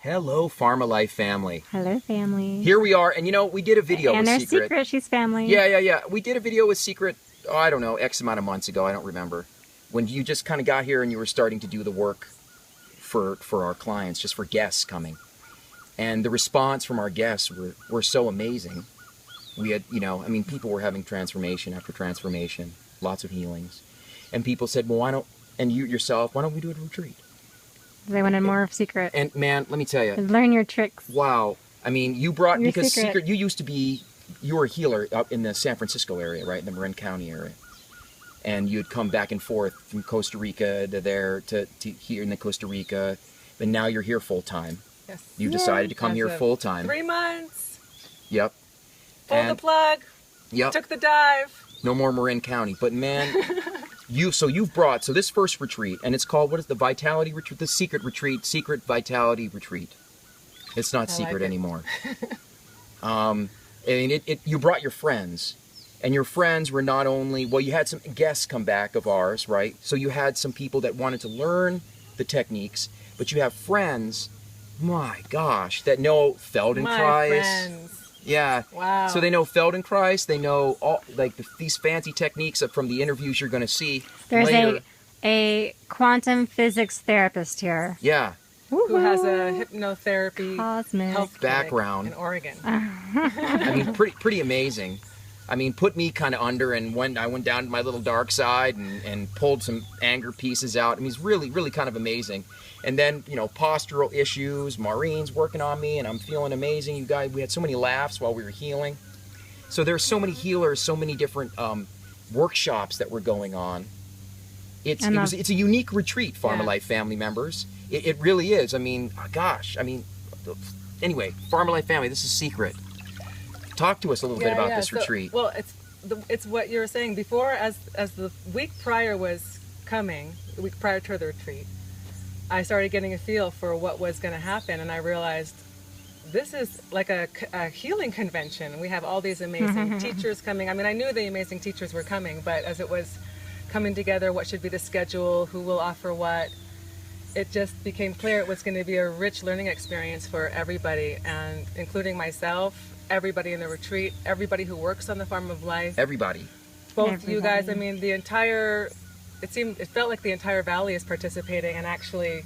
Hello, Pharma Life family. Hello, family. Here we are, and you know, we did a video with And Secret. there's Secret, she's family. Yeah. We did a video with Secret, I don't know, X amount of months ago, I don't remember. When you just kind of got here and you were starting to do the work for our clients, just for guests coming. And the response from our guests were so amazing. We had, you know, I mean, people were having transformation after transformation, lots of healings. And people said, well, why don't, and you yourself, why don't we do a retreat? They wanted more of Secret. And man, let me tell you. Learn your tricks. Wow. I mean, you brought, Your because Secret, you used to be, you were a healer up in the San Francisco area, right? In the Marin County area. And you'd come back and forth from Costa Rica to there to here in the Costa Rica. But now you're here full time. Yes. You decided to come As here of full time. 3 months. Yep. Pulled the plug. Yep. Took the dive. No more Marin County. But man, you've brought, so this first retreat, and it's called, what is the Vitality Retreat? The Secret Retreat, Secret Vitality Retreat. It's not secret anymore. I mean, you brought your friends, and your friends were not only, well, you had some guests come back of ours, right? So you had some people that wanted to learn the techniques, but you have friends, my gosh, that know Feldenkrais. My friends. Yeah. Wow. So they know Feldenkrais. They know all these fancy techniques from the interviews you're going to see. There's later. a quantum physics therapist here. Yeah. Who has a hypnotherapy Cosmic health background in Oregon. I mean, pretty amazing. I mean, put me kind of under, and I went down to my little dark side and pulled some anger pieces out. I mean, it's really kind of amazing. And then, you know, postural issues, Maureen's working on me, and I'm feeling amazing. You guys, we had so many laughs while we were healing. So there's so many healers, so many different workshops that were going on. It's a unique retreat, Pharma Life family members. It really is. I mean, gosh, I mean, anyway, Pharma Life family, this is Secret. Talk to us a little bit about this retreat. Well, it's what you were saying before. As the week prior was coming, the week prior to the retreat, I started getting a feel for what was going to happen, and I realized this is like a healing convention. We have all these amazing teachers coming. I mean, I knew the amazing teachers were coming, but as it was coming together, what should be the schedule, who will offer what, it just became clear it was going to be a rich learning experience for everybody, and including myself, everybody in the retreat, everybody who works on the Farm of Life. Everybody. Both you guys, I mean, it felt like the entire valley is participating, and actually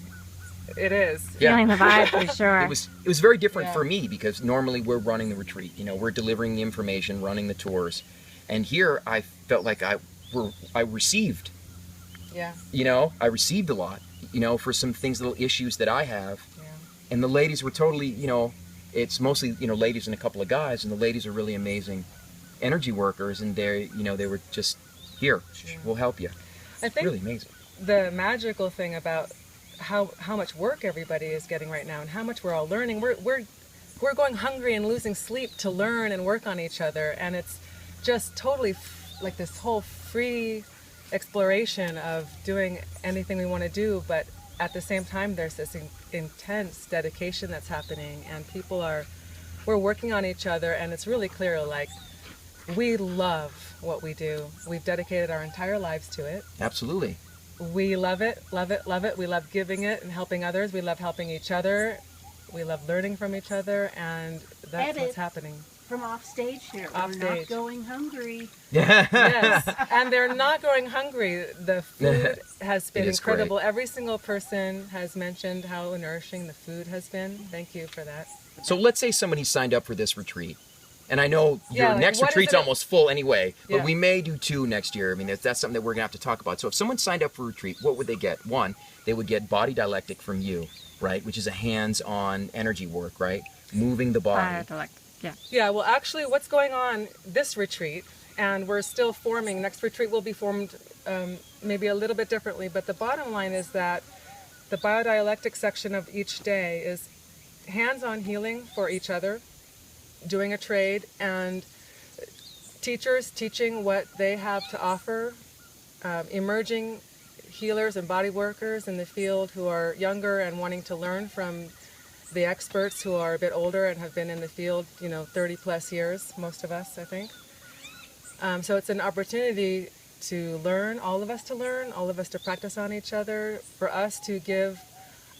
it is. Yeah. Feeling the vibe for sure. It was very different for me, because normally we're running the retreat. You know, we're delivering the information, running the tours. And here I felt like I received. Yeah. You know, I received a lot, you know, for some things, little issues that I have. Yeah. And the ladies were totally, you know, it's mostly, you know, ladies and a couple of guys, and the ladies are really amazing energy workers, and they were just, here, we'll help you. I think really amazing. The magical thing about how much work everybody is getting right now, and how much we're all learning, we're going hungry and losing sleep to learn and work on each other, and it's just totally like this whole free exploration of doing anything we want to do, but at the same time there's this intense dedication that's happening, and we're working on each other, and it's really clear, like, we love what we do. We've dedicated our entire lives to it. Absolutely. We love it, love it, love it. We love giving it and helping others. We love helping each other. We love learning from each other, and that's what's happening. From off stage here. Off We're stage. not going hungry. Yes, and they're not going hungry. The food has been incredible. Great. Every single person has mentioned how nourishing the food has been. Thank you for that. So let's say somebody signed up for this retreat. And I know your next retreat's almost full anyway, but we may do 2 next year. I mean, that's something that we're going to have to talk about. So if someone signed up for a retreat, what would they get? One, they would get body dialectic from you, right? Which is a hands-on energy work, right? Moving the body. Yeah, well, actually, what's going on this retreat, and we're still forming, next retreat will be formed maybe a little bit differently, but the bottom line is that the biodialectic section of each day is hands-on healing for each other, doing a trade, and teachers teaching what they have to offer, emerging healers and body workers in the field who are younger and wanting to learn from the experts who are a bit older and have been in the field, 30 plus years, most of us, I think. So it's an opportunity to learn, all of us to practice on each other, for us to give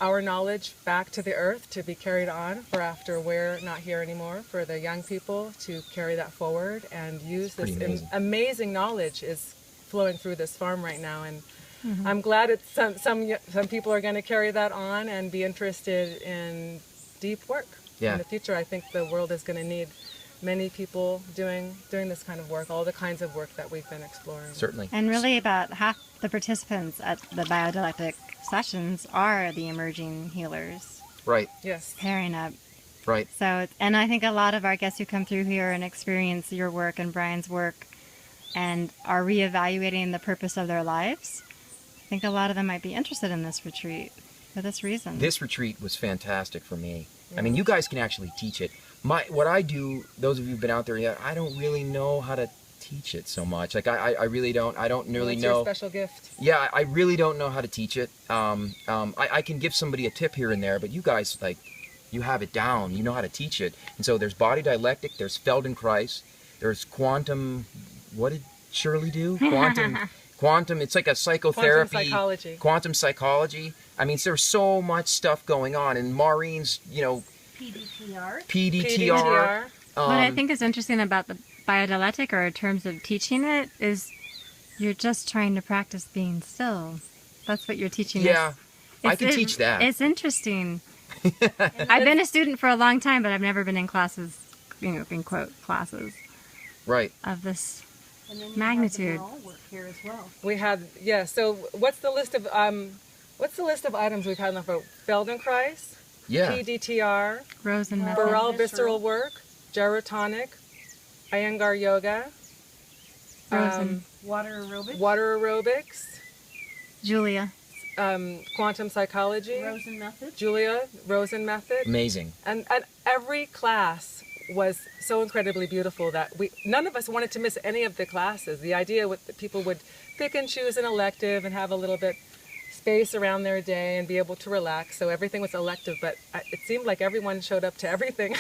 our knowledge back to the earth to be carried on for after we're not here anymore, for the young people to carry that forward and use this amazing knowledge is flowing through this farm right now. And I'm glad it's some people are going to carry that on and be interested in deep work. Yeah. In the future, I think the world is going to need many people doing this kind of work, all the kinds of work that we've been exploring. Certainly. And really about half the participants at the biodialectic sessions are the emerging healers Right. Yes. pairing up. Right. So, and I think a lot of our guests who come through here and experience your work and Brian's work and are reevaluating the purpose of their lives, I think a lot of them might be interested in this retreat for this reason. This retreat was fantastic for me. I mean, you guys can actually teach it. What I do, those of you who've been out there yet, I don't really know how to teach it so much. Like I really don't. I don't really What's know. your special gift? Yeah, I really don't know how to teach it. I can give somebody a tip here and there, but you guys, like, you have it down. You know how to teach it. And so there's body dialectic, there's Feldenkrais, there's quantum. What did Shirley do? Quantum. It's like a psychotherapy. Quantum psychology. I mean, there's so much stuff going on, and Maureen's, PDTR. What I think is interesting about the biodialectic, or in terms of teaching it, is you're just trying to practice being still. That's what you're teaching us. Yeah, I can teach that. It's interesting. I've been a student for a long time, but I've never been in classes, in quote, classes. Right. Of this And then magnitude. All work here as well. We had, yeah. So what's the list of items we've had on the phone? Feldenkrais, Yeah. PDTR, Rosen method. Burrell visceral work, gyrotonic, Iyengar yoga, Rosen. Water aerobics. water aerobics, Julia. quantum psychology, Rosen method. Julia Rosen method, Amazing. and every class was so incredibly beautiful that none of us wanted to miss any of the classes. The idea that people would pick and choose an elective and have a little bit space around their day and be able to relax. So everything was elective, but it seemed like everyone showed up to everything.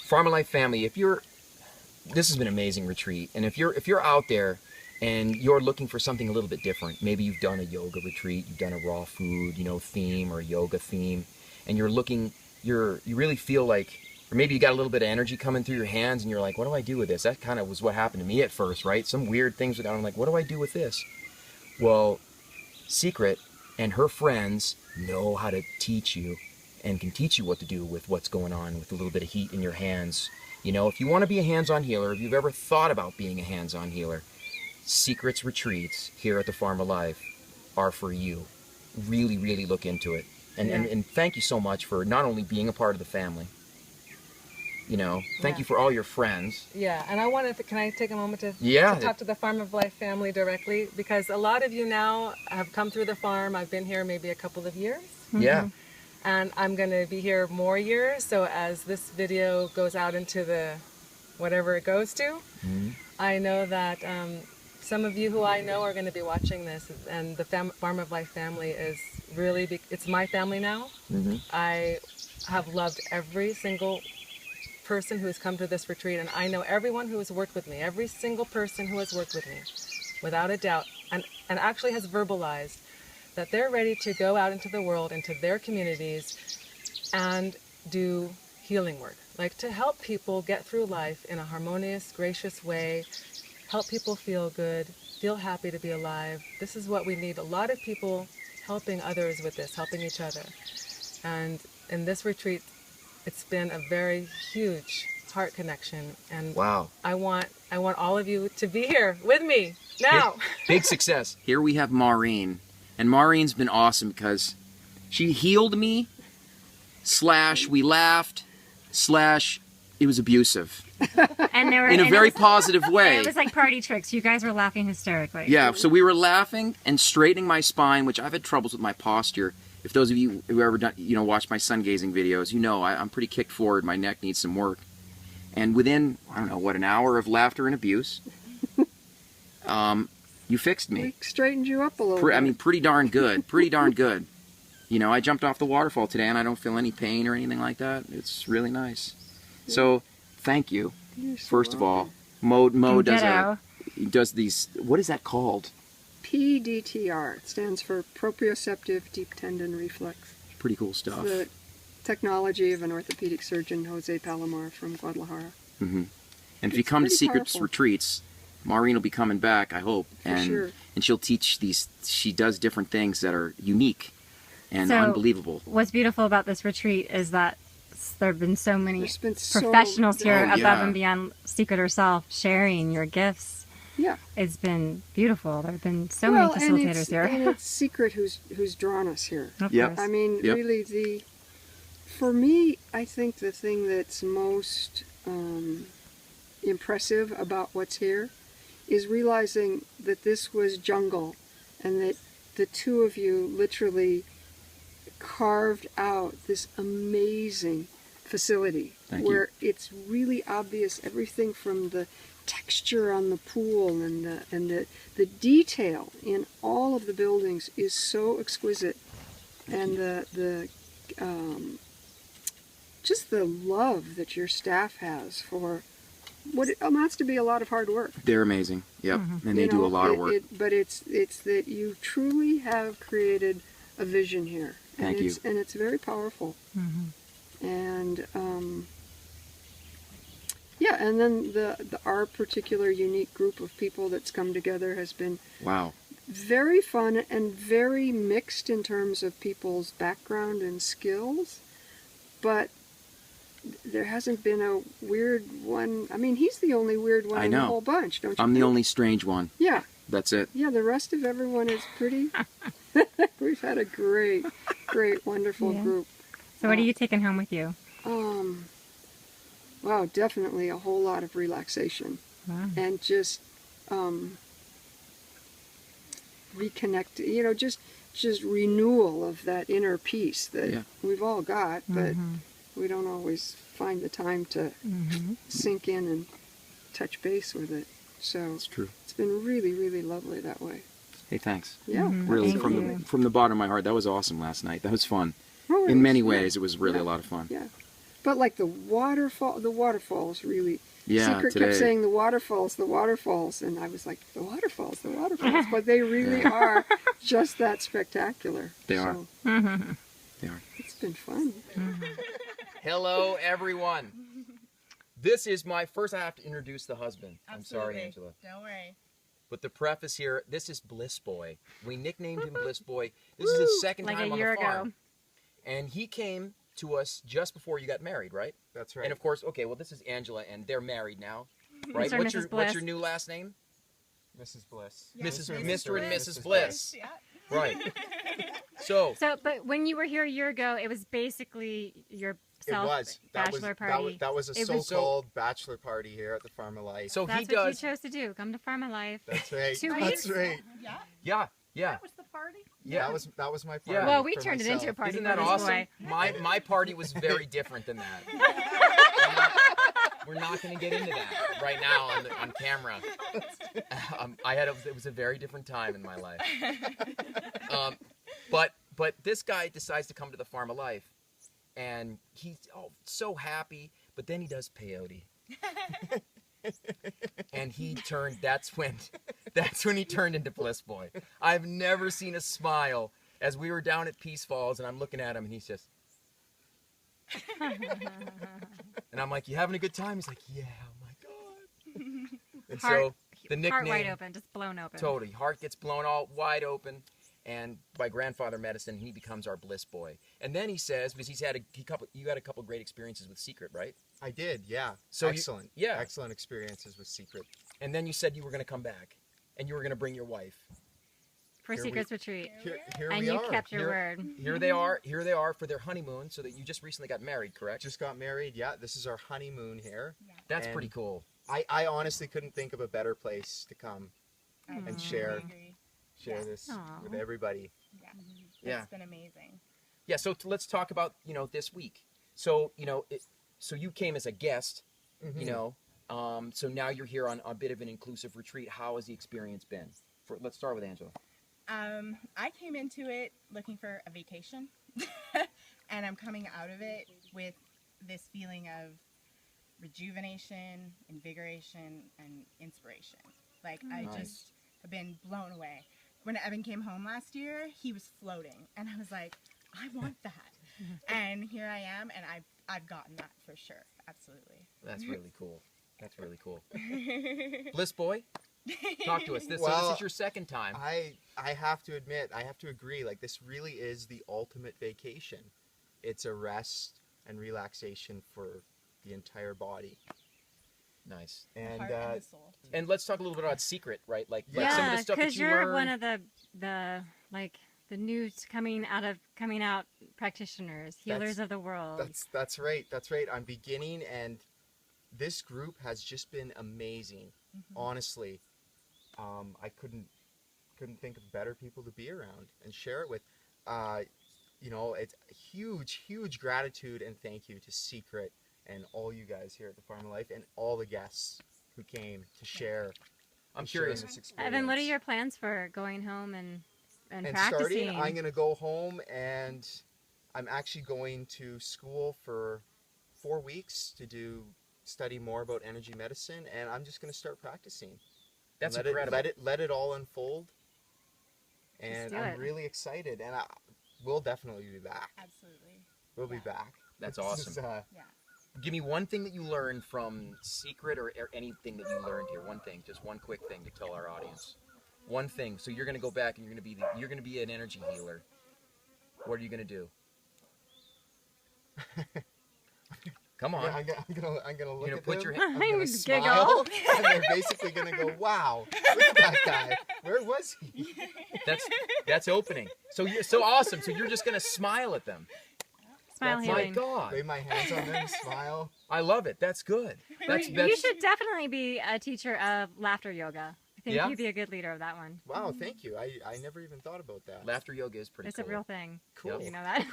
Farm Life family, this has been an amazing retreat, and if you're out there and you're looking for something a little bit different, maybe you've done a yoga retreat, you've done a raw food, theme or yoga theme, and you really feel like, or maybe you got a little bit of energy coming through your hands and you're like, what do I do with this? That kind of was what happened to me at first, right? Some weird things were going on. I'm like, what do I do with this? Well, Secret and her friends know how to teach you and can teach you what to do with what's going on with a little bit of heat in your hands. If you want to be a hands-on healer, if you've ever thought about being a hands-on healer, Secret's retreats here at the Farm of Life are for you. Really, really look into it. And thank you so much for not only being a part of the family, thank you for all your friends. Yeah, and I wanted to, can I take a moment to talk to the Farm of Life family directly? Because a lot of you now have come through the farm. I've been here maybe a couple of years. Yeah. And I'm going to be here more years. So as this video goes out into the whatever it goes to, I know that some of you who I know are going to be watching this. And the Farm of Life family is really, it's my family now. I have loved every single person who has come to this retreat, and I know everyone who has worked with me, every single person who has worked with me, without a doubt, and actually has verbalized that they're ready to go out into the world, into their communities, and do healing work, like to help people get through life in a harmonious, gracious way, help people feel good, feel happy to be alive. This is what we need. A lot of people helping others with this, helping each other. And in this retreat, it's been a very huge heart connection, and wow. I want all of you to be here with me now. Big success. Here we have Maureen, and Maureen's been awesome because she healed me, / we laughed, / it was abusive. And there were, in a very positive way. It was like party tricks. You guys were laughing hysterically. Yeah, so we were laughing and straightening my spine, which I've had troubles with my posture. If those of you who ever done, watched my sun gazing videos, I'm pretty kicked forward. My neck needs some work. And within, an hour of laughter and abuse, you fixed me. We straightened you up a little bit. Pretty darn good. Pretty darn good. I jumped off the waterfall today and I don't feel any pain or anything like that. It's really nice. So, thank you. First of all, Mo does these. What is that called? PDTR. It stands for proprioceptive deep tendon reflex. Pretty cool stuff. The technology of an orthopedic surgeon, Jose Palomar from Guadalajara. Mm-hmm. And if you come to Secrets Retreats, Maureen will be coming back, I hope, and she'll teach these. She does different things that are unique and unbelievable. What's beautiful about this retreat is that there have been so many professionals here above and beyond Secret herself sharing your gifts. Yeah, it's been beautiful. There have been so many facilitators here. And it's Secret who's drawn us here. Yep. I mean, really, for me, I think the thing that's most impressive about what's here is realizing that this was jungle and that the two of you literally carved out this amazing facility where it's really obvious everything from the texture on the pool and the detail in all of the buildings is so exquisite, and the just the love that your staff has for what it amounts to be a lot of hard work. They're amazing. Yep. And they do a lot of work. But it's that you truly have created a vision here. Thank you. And it's very powerful. And and then our particular unique group of people that's come together has been very fun and very mixed in terms of people's background and skills, but there hasn't been a weird one. I mean, he's the only weird one in the whole bunch, don't you I'm the only strange one. Yeah. That's it. Yeah, the rest of everyone is pretty... We've had a great, wonderful group. So what are you taking home with you? Wow, definitely a whole lot of relaxation. Wow. And just reconnect, just renewal of that inner peace that we've all got, but we don't always find the time to sink in and touch base with it. So it's true. It's been really, really lovely that way. Hey, thanks. Yeah. Really, from the bottom of my heart, that was awesome last night. That was fun. In many ways, it was really a lot of fun. Yeah. But like the waterfalls really... Yeah, Secret kept saying the waterfalls, and I was like, the waterfalls, but they really are just that spectacular. They are. They are. It's been fun. Hello, everyone. This is my first. I have to introduce the husband. Absolutely. I'm sorry, Angela. Don't worry. But the preface here, this is Bliss Boy. We nicknamed him Bliss Boy. This is his second time on the farm. And he came to us just before you got married, right? That's right. And of course, this is Angela, and they're married now, right? What's your new last name? Mrs. Bliss. Yeah. Mr. and Mrs. Bliss. Yeah. Right. So, but when you were here a year ago, it was basically your bachelor party. That was a so-called bachelor party here at the Farm of Life. So that's what you chose to do. Come to Farm of Life. That's right. 2 weeks. That's right. Yeah. That was the party? Yeah, that was my party. Yeah. Well, we turned it into a party. Isn't that awesome? My party was very different than that. We're not going to get into that right now on camera. It was a very different time in my life. But this guy decides to come to the Farm of Life, and he's so happy. But then he does peyote, and that's when he turned into Bliss Boy. I've never seen a smile. As we were down at Peace Falls, and I'm looking at him, and he's just. And I'm like, "You having a good time?" He's like, "Yeah, oh my god." And so the nickname, heart wide open, just blown open. Totally, heart gets blown all wide open, and by grandfather medicine, he becomes our Bliss Boy. And then he says, because you had a couple great experiences with Secret, right? I did, yeah. So excellent, excellent experiences with Secret. And then you said you were going to come back, and you were going to bring your wife for Secret's retreat. Here and we you are. kept your word. Here they are for their honeymoon. So that you just recently got married, correct? Just got married. Yeah, this is our honeymoon here. Yeah. That's pretty cool. I honestly couldn't think of a better place to come and share this with everybody. Yeah. It's been amazing. Yeah. So let's talk about this week. So so you came as a guest. So now you're here on a bit of an inclusive retreat. How has the experience been? Let's start with Angela. I came into it looking for a vacation, and I'm coming out of it with this feeling of rejuvenation, invigoration, and inspiration. Like, I just have been blown away. When Evan came home last year, he was floating, and I was like, I want that. And here I am, and I've gotten that for sure. Absolutely. That's really cool. That's really cool. Bliss Boy, talk to us. So Well, this is your second time. I have to admit, I have to agree, like this really is the ultimate vacation. It's a rest and relaxation for the entire body. Nice. And Heart and the soul. And let's talk a little bit about Secret, right? Like some of Yeah, the stuff that because you you're learned. one of the new coming out practitioners, healers of the world. That's right. That's right. I'm beginning, and this group has just been amazing. Honestly, I couldn't think of better people to be around and share it with. You know, it's huge gratitude and thank you to Secret and all you guys here at the Farm of Life and all the guests who came to share. I'm sharing curious. this experience. Evan, what are your plans for going home and And practicing? starting, I'm going to go home, and I'm actually going to school for 4 weeks to study more about energy medicine, and I'm just going to start practicing. That's let incredible. Let it all unfold. And do I'm it. really excited, and we'll definitely be back. Absolutely. We'll be back. That's This awesome. is, Yeah. Give me one thing that you learned from Secret or anything that you learned here. One thing, just one quick thing to tell our audience. One thing. So you're going to go back and you're going to be an energy healer. What are you going to do? Come on. I'm gonna look gonna at put them, your I'm gonna Giggle. smile, and they're basically gonna go, "Wow, look at that guy. Where was he?" That's opening. So you're so awesome. So you're just going to smile at them. Smile My healing. God. Lay my hands on them, smile. I love it. That's good. You should definitely be a teacher of laughter yoga. I think Yeah? you'd be a good leader of that one. Wow, thank you. I never even thought about that. Laughter yoga is pretty It's cool. a real thing. Cool. You know that?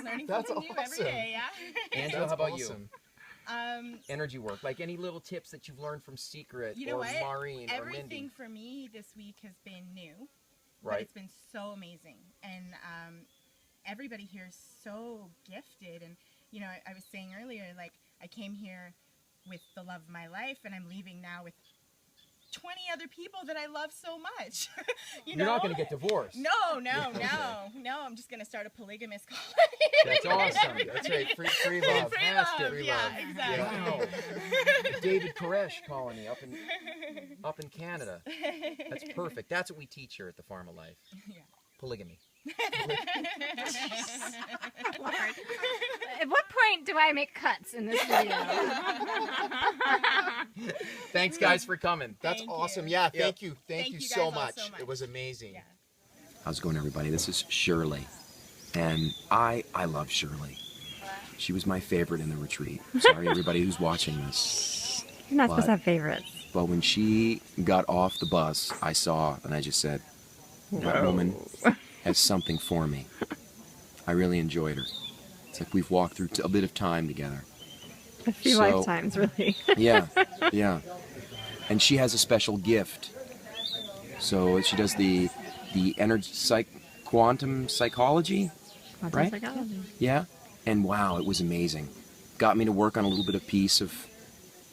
Learning That's something new every awesome. day, yeah. Angela, That's how about awesome. Energy work. Like any little tips that you've learned from Secret You know or what? Maureen or Everything Mindy. for me this week has been new. But Right. it's been so amazing. And everybody here is so gifted. And, you know, I was saying earlier, like, I came here with the love of my life, and I'm leaving now with 20 other people that I love so much. You're not going to get divorced. No. I'm just going to start a polygamous colony. That's awesome. That's right. Free love. Free Fantastic. love, Free yeah, love. exactly. Wow. David Koresh colony up in Canada. That's perfect. That's what we teach here at the Farm of Life. Yeah. Polygamy. At what point do I make cuts in this video? Thanks, guys, for coming. That's Thank awesome. you. Yeah, Yep. thank you. Thank you you so guys all much. so much. It was amazing. Yeah. How's it going, everybody? This is Shirley, and I love Shirley. She was my favorite in the retreat. Sorry, everybody who's watching this. You're not supposed But- to have favorites. But when she got off the bus, I saw, and I just said, that woman has something for me. I really enjoyed her. It's like we've walked through a bit of time together. A few So- lifetimes, really. Yeah, yeah. And she has a special gift. So she does the energy quantum psychology, Quantum right? psychology. Yeah. And wow, it was amazing. Got me to work on a little bit of piece of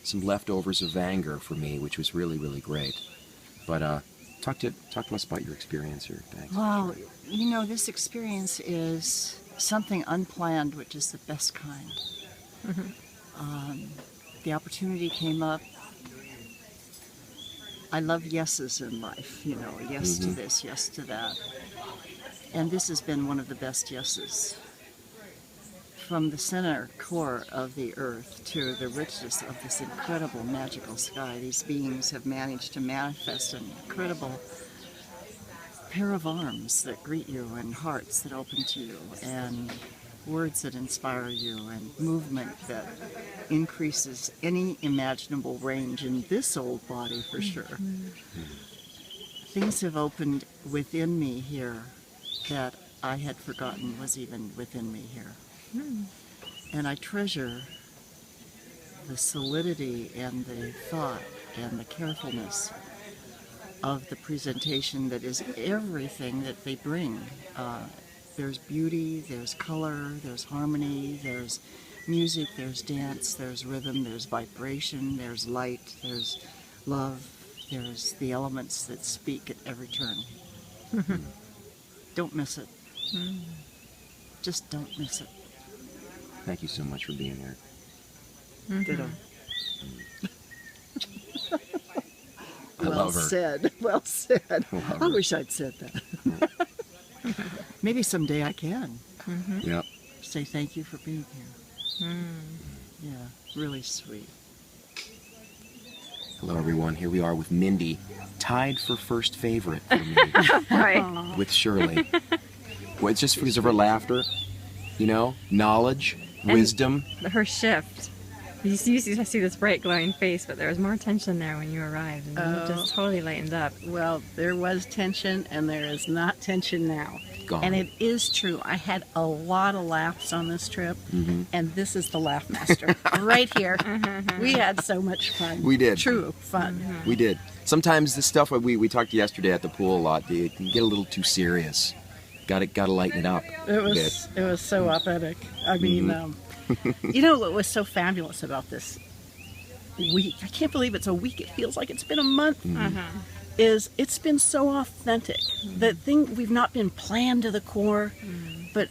some leftovers of anger for me, which was really, really great. But talk to us about your experience here. Thanks. Wow, you know, this experience is something unplanned, which is the best kind. The opportunity came up. I love yeses in life, you know, yes to this, yes to that. And this has been one of the best yeses. From the center core of the earth to the richness of this incredible magical sky, these beings have managed to manifest an incredible pair of arms that greet you and hearts that open to you and words that inspire you and movement that increases any imaginable range in this old body for sure. Things have opened within me here that I had forgotten was even within me here. And I treasure the solidity and the thought and the carefulness of the presentation that is everything that they bring. There's beauty, there's color, there's harmony, there's music, there's dance, there's rhythm, there's vibration, there's light, there's love, there's the elements that speak at every turn. Don't miss it. Just don't miss it. Thank you so much for being here. Ditto. I love her. Said. Well said. Love I her. wish I'd said that. Maybe someday I can Yep. say thank you for being here. Yeah, really sweet. Hello, everyone. Here we are with Mindy, tied for first favorite for me Right. with Shirley. Well, it's just because of her laughter, you know, knowledge, wisdom. Her shift. You see this bright glowing face, but there was more tension there when you arrived, and you just totally lightened up. Well, there was tension, and there is not tension now. Gone. And it is true. I had a lot of laughs on this trip, and this is the laugh master right here. We had so much fun. We did. True fun. We did. Sometimes the stuff we talked yesterday at the pool a lot, it can get a little too serious. Got to lighten it up It a bit. was so authentic. I mean, you know what was so fabulous about this week? I can't believe it's a week. It feels like it's been a month. Is it's been so authentic. The thing, we've not been planned to the core, but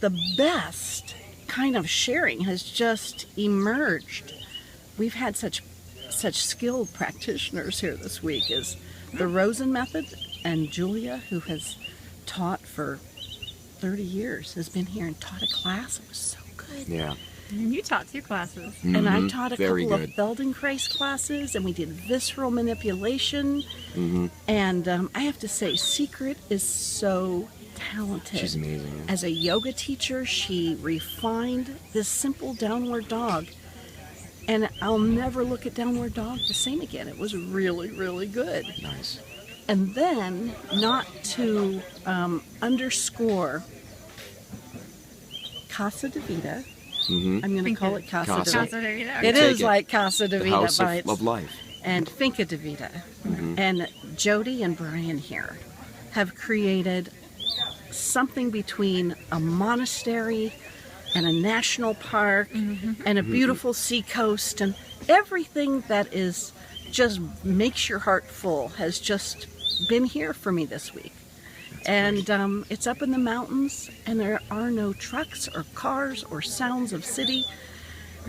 the best kind of sharing has just emerged. We've had such skilled practitioners here this week. Is the Rosen method, and Julia, who has taught for 30 years, has been here and taught a class. It was so good. Yeah. And you taught 2 classes. And I taught a Very couple good. of Feldenkrais classes, and we did visceral manipulation. And I have to say, Secret is so talented. She's amazing. As a yoga teacher, she refined this simple downward dog. And I'll never look at downward dog the same again. It was really, really good. Nice. And then, not to underscore Casa de Vida, I'm going to call it Casa de Casa. Vida. Casa de Vida. It Take is it. like Casa de The Vida house by of life. and Finca de Vida. And Jody and Brian here have created something between a monastery and a national park and a beautiful seacoast, and everything that is just makes your heart full has just been here for me this week. And it's up in the mountains, and there are no trucks or cars or sounds of city,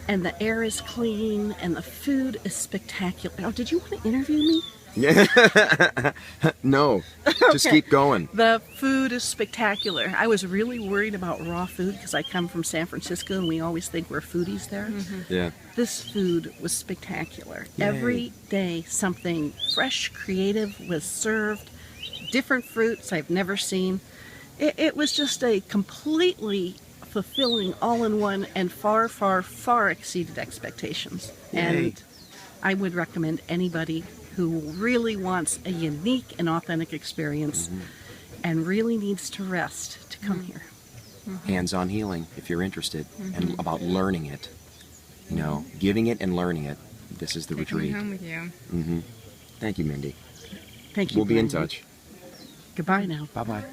and the air is clean, and the food is spectacular. Oh, did you want to interview me? Yeah. No. Just keep going. The food is spectacular. I was really worried about raw food because I come from San Francisco, and we always think we're foodies there. Yeah. This food was spectacular. Yay. Every day something fresh, creative was served. Different fruits I've never seen. It was just a completely fulfilling all-in-one, and far, far, far exceeded expectations. Yay. And I would recommend anybody who really wants a unique and authentic experience and really needs to rest to come here. Hands-on healing, if you're interested, and about learning it. You know, giving it and learning it. This is the Taking retreat. me home with you. Thank you, Mindy. Thank you. We'll be in Brian. touch. Goodbye now. Bye-bye.